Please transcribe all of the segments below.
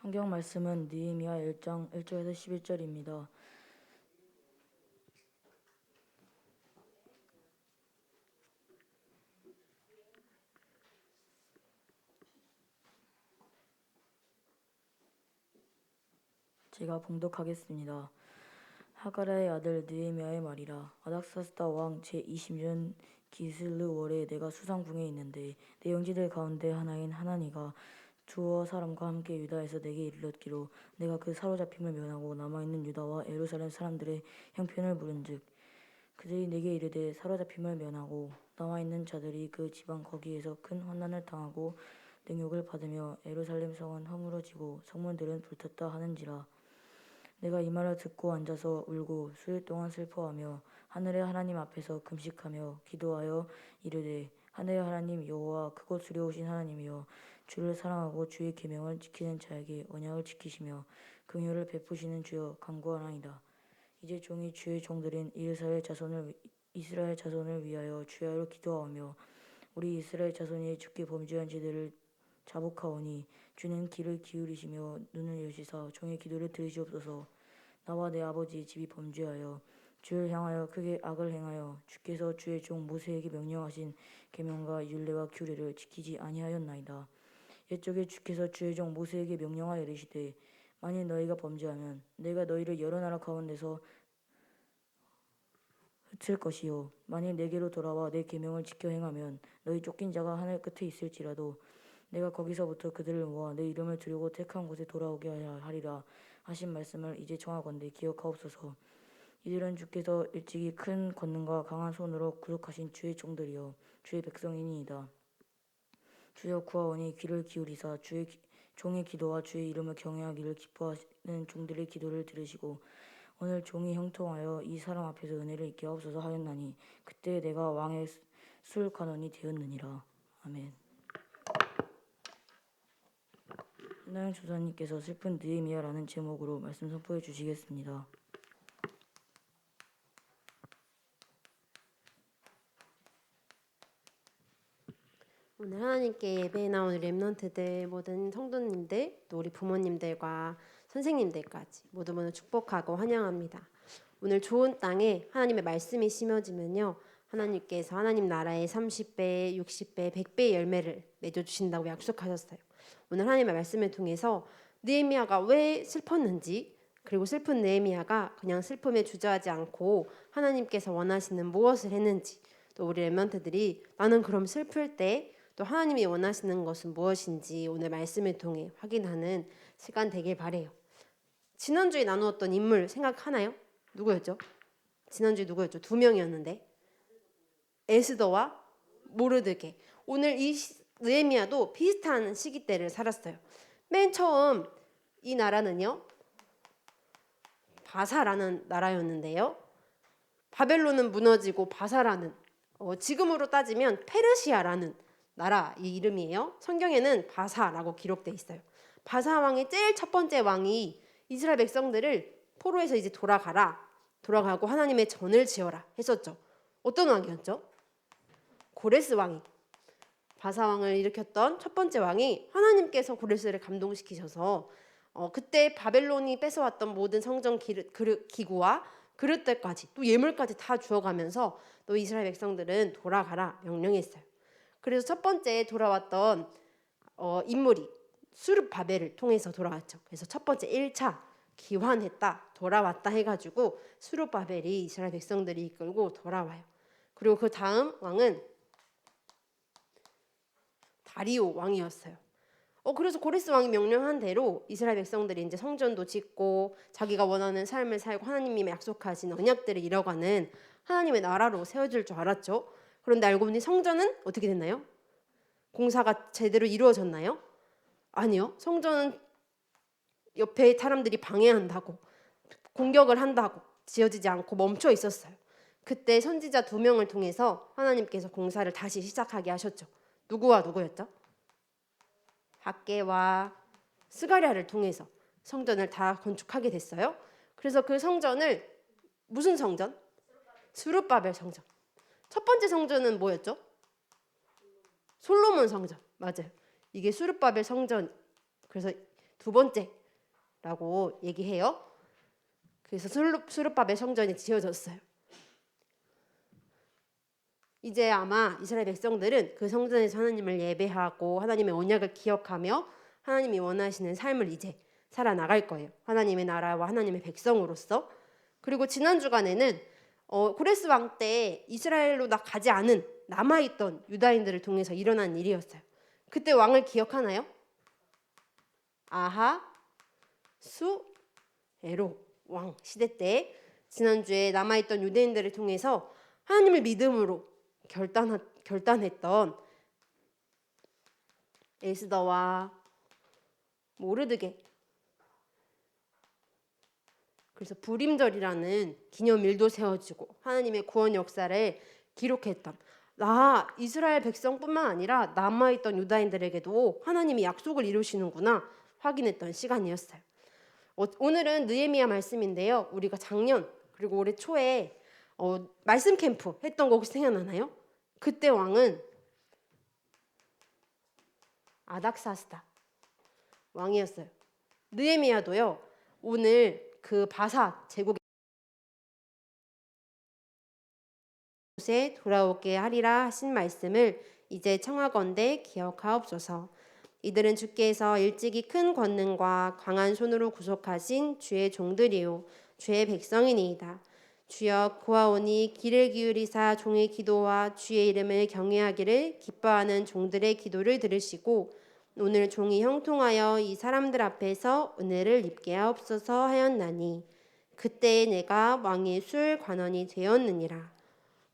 성경 말씀은 느헤미야 1장 1절에서 11절입니다. 제가 봉독하겠습니다. 하가라의 아들 느헤미야의 말이라. 아닥사스다 왕 제20년 기슬르 월에 내가 수상궁에 있는데 내 형제들 가운데 하나인 하나니가 두어 사람과 함께 유다에서 내게 이르렀기로 내가 그 사로잡힘을 면하고 남아있는 유다와 예루살렘 사람들의 형편을 물은즉 그들이 내게 이르되 사로잡힘을 면하고 남아있는 자들이 그 지방 거기에서 큰 환난을 당하고 능욕을 받으며 예루살렘 성은 허물어지고 성문들은 불탔다 하는지라. 내가 이 말을 듣고 앉아서 울고 수일 동안 슬퍼하며 하늘의 하나님 앞에서 금식하며 기도하여 이르되 하늘의 하나님 여호와 크고 두려우신 하나님이여 주를 사랑하고 주의 계명을 지키는 자에게 언약을 지키시며 긍휼을 베푸시는 주여 간구하나이다. 이제 종이 주의 종들인 이스라엘 자손을 위하여 주야로 기도하오며 우리 이스라엘 자손이 주께 범죄한 죄들을 자복하오니 주는 귀를 기울이시며 눈을 여시사 종의 기도를 들으시옵소서. 나와 내 아버지의 집이 범죄하여 주를 향하여 크게 악을 행하여 주께서 주의 종 모세에게 명령하신 계명과 율례와 규례를 지키지 아니하였나이다. 옛적에 주께서 주의 종 모세에게 명령하여 이르시되 만일 너희가 범죄하면 내가 너희를 여러 나라 가운데서 흩을 것이요 만일 내게로 돌아와 내 계명을 지켜 행하면 너희 쫓긴 자가 하늘 끝에 있을지라도 내가 거기서부터 그들을 모아 내 이름을 두려고 택한 곳에 돌아오게 하리라 하신 말씀을 이제 청하건대 기억하옵소서. 이들은 주께서 일찍이 큰 권능과 강한 손으로 구속하신 주의 종들이요 주의 백성이니이다. 주여 구하오니 귀를 기울이사 주의 종의 기도와 주의 이름을 경외하기를 기뻐하는 종들의 기도를 들으시고 오늘 종이 형통하여 이 사람 앞에서 은혜를 입게 하옵소서 하였나니 그때 내가 왕의 술 관원이 되었느니라. 아멘. 신하영 조사님께서 슬픈 느헤미야라는 제목으로 말씀 선포해 주시겠습니다. 오늘 하나님께 예배에 나온 렘넌트들 모든 성도님들 또 우리 부모님들과 선생님들까지 모두 축복하고 환영합니다. 오늘 좋은 땅에 하나님의 말씀이 심어지면요 하나님께서 하나님 나라의 30배, 60배, 100배의 열매를 맺어주신다고 약속하셨어요. 오늘 하나님의 말씀을 통해서 느헤미야가 왜 슬펐는지 그리고 슬픈 느헤미야가 그냥 슬픔에 주저하지 않고 하나님께서 원하시는 무엇을 했는지 또 우리 렘넌트들이 나는 그럼 슬플 때 또 하나님이 원하시는 것은 무엇인지 오늘 말씀을 통해 확인하는 시간 되길 바래요. 지난주에 나누었던 인물 생각하나요? 누구였죠? 지난주에 누구였죠? 2명이었는데 에스더와 모르드게. 오늘 이 느헤미야도 비슷한 시기 때를 살았어요. 맨 처음 이 나라는요 바사라는 나라였는데요. 바벨론은 무너지고 바사라는 지금으로 따지면 페르시아라는 나라 이 이름이에요. 성경에는 바사라고 기록돼 있어요. 바사 왕의 제일 첫 번째 왕이 이스라엘 백성들을 포로에서 이제 돌아가고 하나님의 전을 지어라 했었죠. 어떤 왕이었죠? 고레스 왕이 바사 왕을 일으켰던 첫 번째 왕이 하나님께서 고레스를 감동시키셔서 그때 바벨론이 뺏어왔던 모든 성전 기구와 그릇들까지 또 예물까지 다 주어가면서 또 이스라엘 백성들은 돌아가라 명령했어요. 그래서 첫 번째 돌아왔던 인물이 수르바벨을 통해서 돌아왔죠. 그래서 첫 번째 1차 기환했다 돌아왔다 해가지고 수르바벨이 이스라엘 백성들이 이끌고 돌아와요. 그리고 그 다음 왕은 다리오 왕이었어요. 그래서 고레스 왕이 명령한 대로 이스라엘 백성들이 이제 성전도 짓고 자기가 원하는 삶을 살고 하나님이 약속하신 언약들을 이뤄가는 하나님의 나라로 세워질 줄 알았죠. 그런데 알고 보니 성전은 어떻게 됐나요? 공사가 제대로 이루어졌나요? 아니요. 성전은 옆에 사람들이 방해한다고 공격을 한다고 지어지지 않고 멈춰 있었어요. 그때 선지자 2명을 통해서 하나님께서 공사를 다시 시작하게 하셨죠. 누구와 누구였죠? 학개와 스가랴를 통해서 성전을 다 건축하게 됐어요. 그래서 그 성전을 무슨 성전? 스룹바벨 성전. 첫 번째 성전은 뭐였죠? 솔로몬 성전. 맞아요. 이게 스룹바벨 성전. 그래서 두 번째 라고 얘기해요. 그래서 수르바벨 성전이 지어졌어요. 이제 아마 이스라엘 백성들은 그 성전에서 하나님을 예배하고 하나님의 언약을 기억하며 하나님이 원하시는 삶을 이제 살아나갈 거예요. 하나님의 나라와 하나님의 백성으로서. 그리고 지난 주간에는 고레스 왕 때 이스라엘로 가지 않은 남아있던 유다인들을 통해서 일어난 일이었어요. 그때 왕을 기억하나요? 아하 수 에로 왕 시대 때 지난주에 남아있던 유대인들을 통해서 하나님을 믿음으로 결단했던 에스더와 모르드게, 그래서 부림절이라는 기념일도 세워지고 하나님의 구원 역사를 기록했던, 이스라엘 백성뿐만 아니라 남아있던 유다인들에게도 하나님이 약속을 이루시는구나 확인했던 시간이었어요. 오늘은 느헤미야 말씀인데요. 우리가 작년 그리고 올해 초에 말씀 캠프 했던 거 혹시 생각나나요? 그때 왕은 아닥사스다 왕이었어요. 느헤미야도요. 오늘 그 바사 제국에 돌아오게 하리라 하신 말씀을 이제 청하건대 기억하옵소서. 이들은 주께서 일찍이 큰 권능과 강한 손으로 구속하신 주의 종들이요 주의 백성이니이다. 주여 구하오니 귀를 기울이사 종의 기도와 주의 이름을 경외하기를 기뻐하는 종들의 기도를 들으시고 오늘 종이 형통하여 이 사람들 앞에서 은혜를 입게 하옵소서 하였나니 그때에 내가 왕의 술 관원이 되었느니라.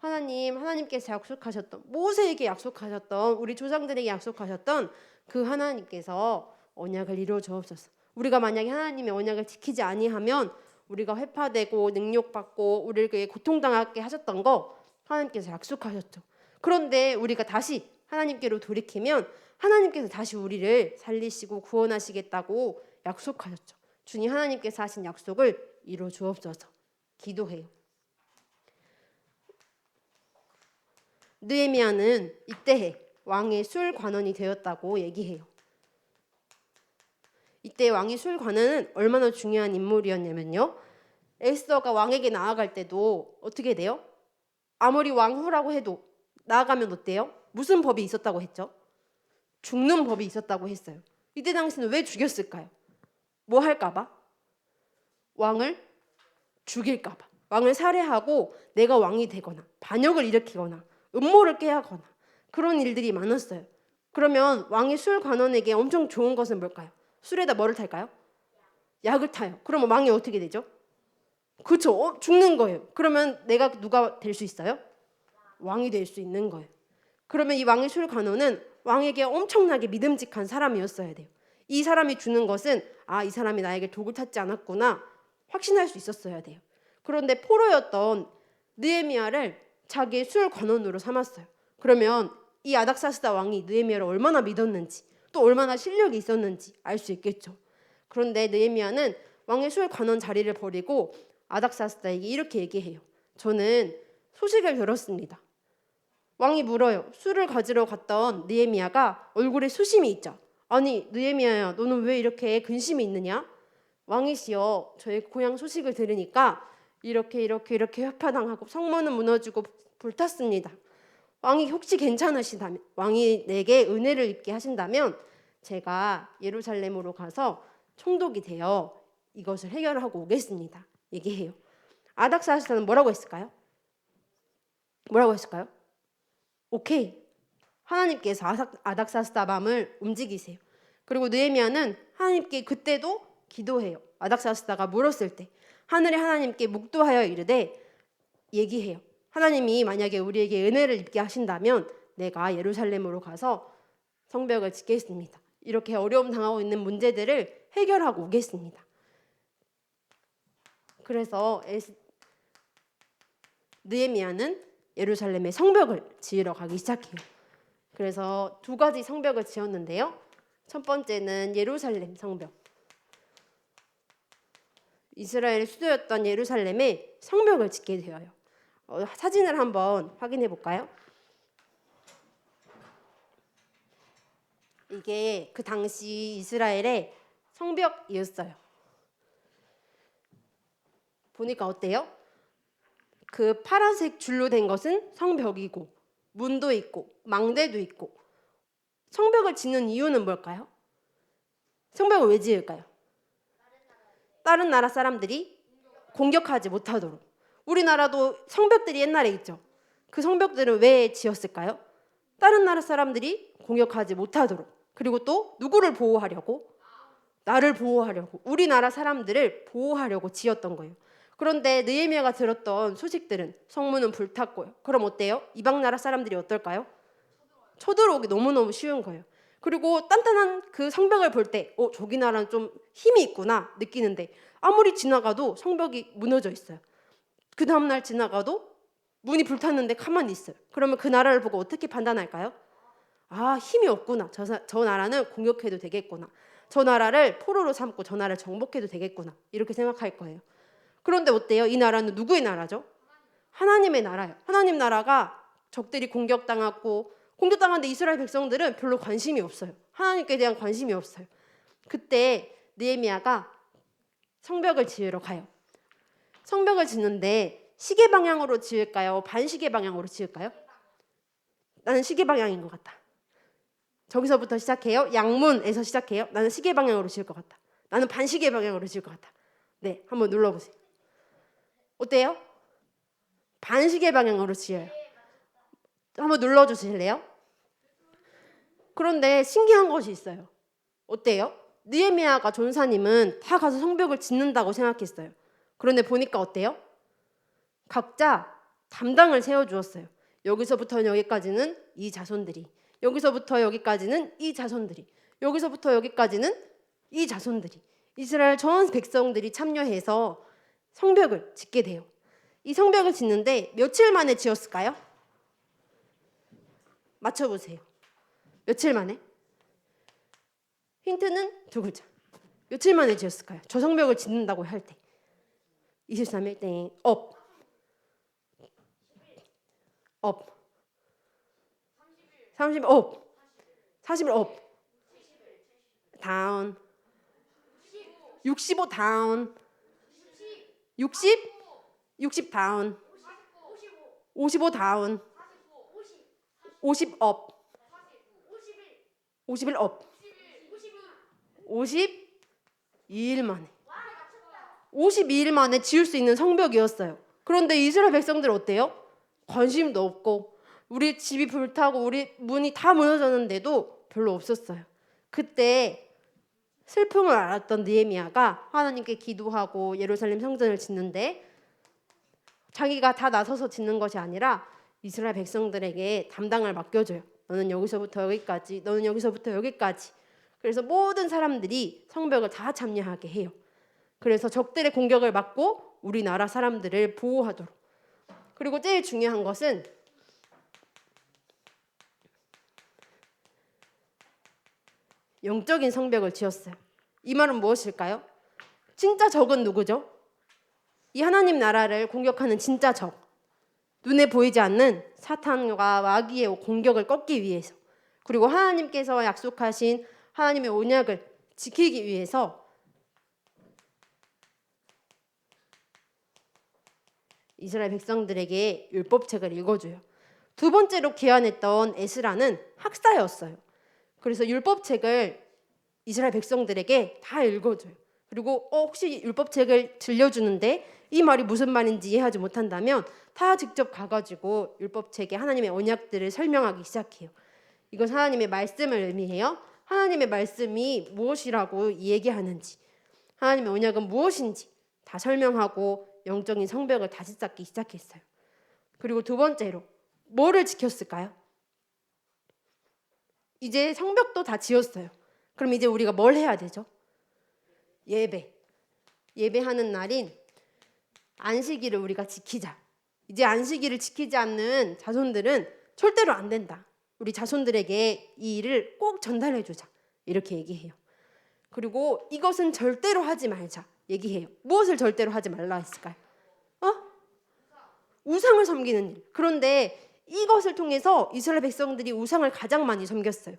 하나님께서 약속하셨던, 모세에게 약속하셨던, 우리 조상들에게 약속하셨던 그 하나님께서 언약을 이루어 주옵소서. 우리가 만약에 하나님의 언약을 지키지 아니하면 우리가 회파되고 능욕받고 우리를 고통당하게 하셨던 거 하나님께서 약속하셨죠. 그런데 우리가 다시 하나님께로 돌이키면 하나님께서 다시 우리를 살리시고 구원하시겠다고 약속하셨죠. 주님 하나님께서 하신 약속을 이루어 주옵소서. 기도해요. 느헤미야는 이때 왕의 술 관원이 되었다고 얘기해요. 이때 왕의 술 관원은 얼마나 중요한 인물이었냐면요. 에스더가 왕에게 나아갈 때도 어떻게 돼요? 아무리 왕후라고 해도 나아가면 어때요? 무슨 법이 있었다고 했죠? 죽는 법이 있었다고 했어요. 이때 당시는 왜 죽였을까요? 뭐 할까봐? 왕을 죽일까봐. 왕을 살해하고 내가 왕이 되거나 반역을 일으키거나 음모를 깨하거나 그런 일들이 많았어요. 그러면 왕이 술 관원에게 엄청 좋은 것은 뭘까요? 술에다 뭐를 탈까요? 약을 타요. 그러면 왕이 어떻게 되죠? 그렇죠. 죽는 거예요. 그러면 내가 누가 될 수 있어요? 왕이 될 수 있는 거예요. 그러면 이 왕의 술 관원은 왕에게 엄청나게 믿음직한 사람이었어야 돼요. 이 사람이 주는 것은 이 사람이 나에게 독을 탔지 않았구나 확신할 수 있었어야 돼요. 그런데 포로였던 느헤미야를 자기의 술 관원으로 삼았어요. 그러면 이 아닥사스다 왕이 느헤미야를 얼마나 믿었는지 또 얼마나 실력이 있었는지 알 수 있겠죠. 그런데 느헤미야는 왕의 술 관원 자리를 버리고 아닥사스다에게 이렇게 얘기해요. 저는 소식을 들었습니다. 왕이 물어요. 술을 가지러 갔던 느헤미야가 얼굴에 수심이 있죠. 아니 느헤미야야, 너는 왜 이렇게 근심이 있느냐? 왕이시여, 저의 고향 소식을 들으니까 이렇게 회파당하고 성문은 무너지고 불탔습니다. 왕이 혹시 괜찮으시다면, 왕이 내게 은혜를 입게 하신다면 제가 예루살렘으로 가서 총독이 되어 이것을 해결하고 오겠습니다. 얘기해요. 아닥사스다는 뭐라고 했을까요? 오케이. 하나님께서 아닥사스다 마음을 움직이세요. 그리고 느헤미야는 하나님께 그때도 기도해요. 아닥사스다가 물었을 때 하늘의 하나님께 묵도하여 이르되 얘기해요. 하나님이 만약에 우리에게 은혜를 입게 하신다면 내가 예루살렘으로 가서 성벽을 짓겠습니다. 이렇게 어려움 당하고 있는 문제들을 해결하고 오겠습니다. 그래서 느헤미야는 예루살렘에 성벽을 지으러 가기 시작해요. 그래서 두 가지 성벽을 지었는데요. 첫 번째는 예루살렘 성벽. 이스라엘 수도였던 예루살렘에 성벽을 짓게 되어요. 사진을 한번 확인해 볼까요? 이게 그 당시 이스라엘의 성벽이었어요. 보니까 어때요? 그 파란색 줄로 된 것은 성벽이고 문도 있고 망대도 있고. 성벽을 짓는 이유는 뭘까요? 성벽을 왜 지을까요? 다른 나라 사람들이 공격하지 못하도록. 우리나라도 성벽들이 옛날에 있죠. 그 성벽들은 왜 지었을까요? 다른 나라 사람들이 공격하지 못하도록. 그리고 또 누구를 보호하려고? 나를 보호하려고. 우리나라 사람들을 보호하려고 지었던 거예요. 그런데 느헤미야가 들었던 소식들은 성문은 불탔고요. 그럼 어때요? 이방 나라 사람들이 어떨까요? 쳐들어오기 너무너무 쉬운 거예요. 그리고 단단한 그 성벽을 볼 때 저기 나라는 좀 힘이 있구나 느끼는데 아무리 지나가도 성벽이 무너져 있어요. 그 다음날 지나가도 문이 불탔는데 가만히 있어요. 그러면 그 나라를 보고 어떻게 판단할까요? 아, 힘이 없구나. 저 나라는 공격해도 되겠구나. 저 나라를 포로로 삼고 저 나라를 정복해도 되겠구나. 이렇게 생각할 거예요. 그런데 어때요? 이 나라는 누구의 나라죠? 하나님의 나라예요. 하나님 나라가 적들이 공격당하는데 이스라엘 백성들은 별로 관심이 없어요. 하나님께 대한 관심이 없어요. 그때 느헤미야가 성벽을 지으러 가요. 성벽을 짓는데 시계 방향으로 지을까요? 반시계 방향으로 지을까요? 나는 시계 방향인 것 같다. 저기서부터 시작해요. 양문에서 시작해요. 나는 시계 방향으로 지을 것 같다. 나는 반시계 방향으로 지을 것 같다. 네, 한번 눌러보세요. 어때요? 반시계 방향으로 지어요. 한번 눌러주실래요? 그런데 신기한 것이 있어요. 어때요? 느헤미야가 전사님은 다 가서 성벽을 짓는다고 생각했어요. 그런데 보니까 어때요? 각자 담당을 세워주었어요. 여기서부터 여기까지는 이 자손들이, 여기서부터 여기까지는 이 자손들이, 여기서부터 여기까지는 이 자손들이. 이스라엘 전 백성들이 참여해서 성벽을 짓게 돼요. 이 성벽을 짓는데 며칠 만에 지었을까요? 맞춰보세요. 며칠 만에? 힌트는 두 글자. 며칠 만에 지었을까요? 저 성벽을 짓는다고 할 때. 23일 땡. 업. 30일 업. 40일 업. 다운. 65 다운. 60 다운. 55 다운. 50 업. 51 업. 52일 만에. 52일 만에 지을 수 있는 성벽이었어요. 그런데 이스라엘 백성들 어때요? 관심도 없고 우리 집이 불타고 우리 문이 다 무너졌는데도 별로 없었어요. 그때 슬픔을 알았던 느헤미야가 하나님께 기도하고 예루살렘 성전을 짓는데 자기가 다 나서서 짓는 것이 아니라 이스라엘 백성들에게 담당을 맡겨줘요. 너는 여기서부터 여기까지, 너는 여기서부터 여기까지. 그래서 모든 사람들이 성벽을 다 참여하게 해요. 그래서 적들의 공격을 막고 우리나라 사람들을 보호하도록. 그리고 제일 중요한 것은 영적인 성벽을 지었어요. 이 말은 무엇일까요? 진짜 적은 누구죠? 이 하나님 나라를 공격하는 진짜 적. 눈에 보이지 않는 사탄과 마귀의 공격을 꺾기 위해서, 그리고 하나님께서 약속하신 하나님의 언약을 지키기 위해서 이스라엘 백성들에게 율법책을 읽어줘요. 두 번째로 귀환했던 에스라는 학사였어요. 그래서 율법책을 이스라엘 백성들에게 다 읽어줘요. 그리고 혹시 율법책을 들려주는데 이 말이 무슨 말인지 이해하지 못한다면 다 직접 가가지고 율법책에 하나님의 언약들을 설명하기 시작해요. 이건 하나님의 말씀을 의미해요. 하나님의 말씀이 무엇이라고 얘기하는지, 하나님의 언약은 무엇인지 다 설명하고 영적인 성벽을 다시 쌓기 시작했어요. 그리고 두 번째로 뭐를 지켰을까요? 이제 성벽도 다 지었어요. 그럼 이제 우리가 뭘 해야 되죠? 예배하는 날인 안식일을 우리가 지키자. 이제 안식일을 지키지 않는 자손들은 절대로 안 된다. 우리 자손들에게 이 일을 꼭 전달해 주자. 이렇게 얘기해요. 그리고 이것은 절대로 하지 말자 얘기해요. 무엇을 절대로 하지 말라 했을까요? 우상을 섬기는 일. 그런데 이것을 통해서 이스라엘 백성들이 우상을 가장 많이 섬겼어요.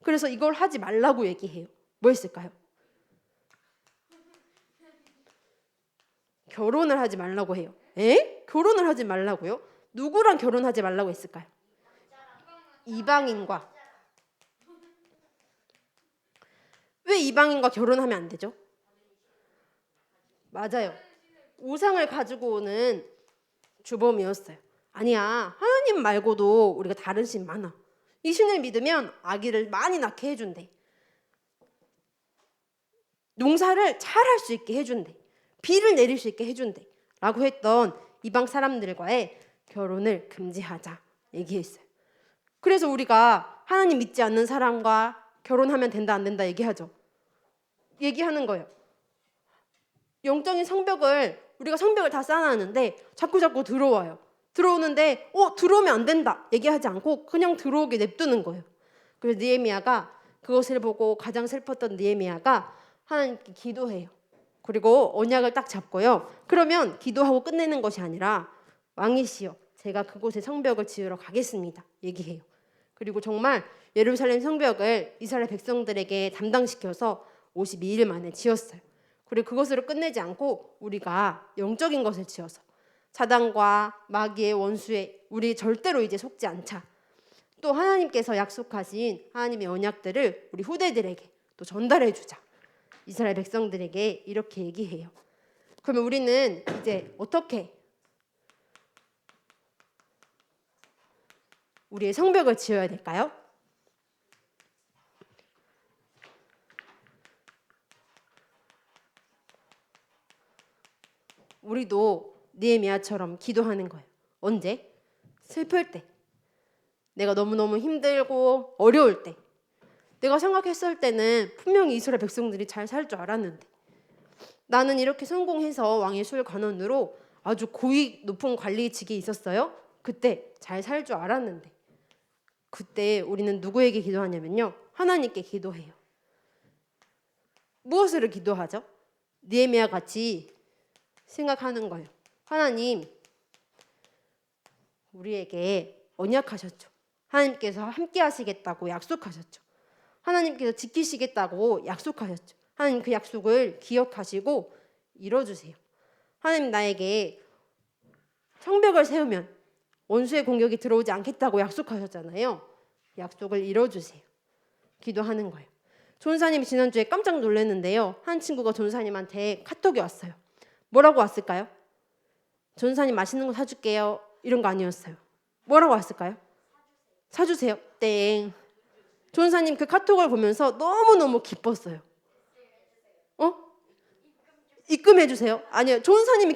그래서 이걸 하지 말라고 얘기해요. 뭐였을까요? 결혼을 하지 말라고 해요. 에? 결혼을 하지 말라고요? 누구랑 결혼하지 말라고 했을까요? 이방인과. 왜 이방인과 결혼하면 안 되죠? 맞아요. 우상을 가지고 오는 주범이었어요. 아니야, 하나님 말고도 우리가 다른 신 많아. 이 신을 믿으면 아기를 많이 낳게 해준대. 농사를 잘 할 수 있게 해준대. 비를 내릴 수 있게 해준대. 라고 했던 이방 사람들과의 결혼을 금지하자 얘기했어요. 그래서 우리가 하나님 믿지 않는 사람과 결혼하면 된다 안 된다 얘기하죠. 얘기하는 거예요. 영적인 성벽을 우리가 성벽을 다 쌓아놨는데 자꾸 들어와요. 들어오는데 들어오면 안 된다 얘기하지 않고 그냥 들어오게 냅두는 거예요. 그래서 느헤미야가 그것을 보고 가장 슬펐던 느헤미야가 하나님께 기도해요. 그리고 언약을 딱 잡고요. 그러면 기도하고 끝내는 것이 아니라 왕이시여 제가 그곳에 성벽을 지으러 가겠습니다 얘기해요. 그리고 정말 예루살렘 성벽을 이스라엘 백성들에게 담당시켜서 52일 만에 지었어요. 그리고 그것으로 끝내지 않고 우리가 영적인 것을 지어서 사단과 마귀의 원수에 우리 절대로 이제 속지 않자. 또 하나님께서 약속하신 하나님의 언약들을 우리 후대들에게 또 전달해 주자. 이스라엘 백성들에게 이렇게 얘기해요. 그러면 우리는 이제 어떻게 우리의 성벽을 지어야 될까요? 우리도 느헤미야처럼 기도하는 거예요. 언제? 슬플 때. 내가 너무너무 힘들고 어려울 때. 내가 생각했을 때는 분명히 이스라엘 백성들이 잘 살 줄 알았는데 나는 이렇게 성공해서 왕의 술관원으로 아주 고위 높은 관리직에 있었어요. 그때 잘 살 줄 알았는데 그때 우리는 누구에게 기도하냐면요. 하나님께 기도해요. 무엇을 기도하죠? 느헤미야 같이 생각하는 거예요. 하나님 우리에게 언약하셨죠. 하나님께서 함께 하시겠다고 약속하셨죠. 하나님께서 지키시겠다고 약속하셨죠. 하나님 그 약속을 기억하시고 이뤄주세요. 하나님 나에게 성벽을 세우면 원수의 공격이 들어오지 않겠다고 약속하셨잖아요. 약속을 이뤄주세요. 기도하는 거예요. 전사님이 지난주에 깜짝 놀랐는데요. 한 친구가 전사님한테 카톡이 왔어요. 뭐라고 왔을까요? 전사님 맛있는 거 사줄게요. 이런 거 아니었어요. 뭐라고 왔을까요? 사주세요. 땡. 전사님 그 카톡을 보면서 너무너무 기뻤어요. 입금해 주세요. 아니요. 전사님이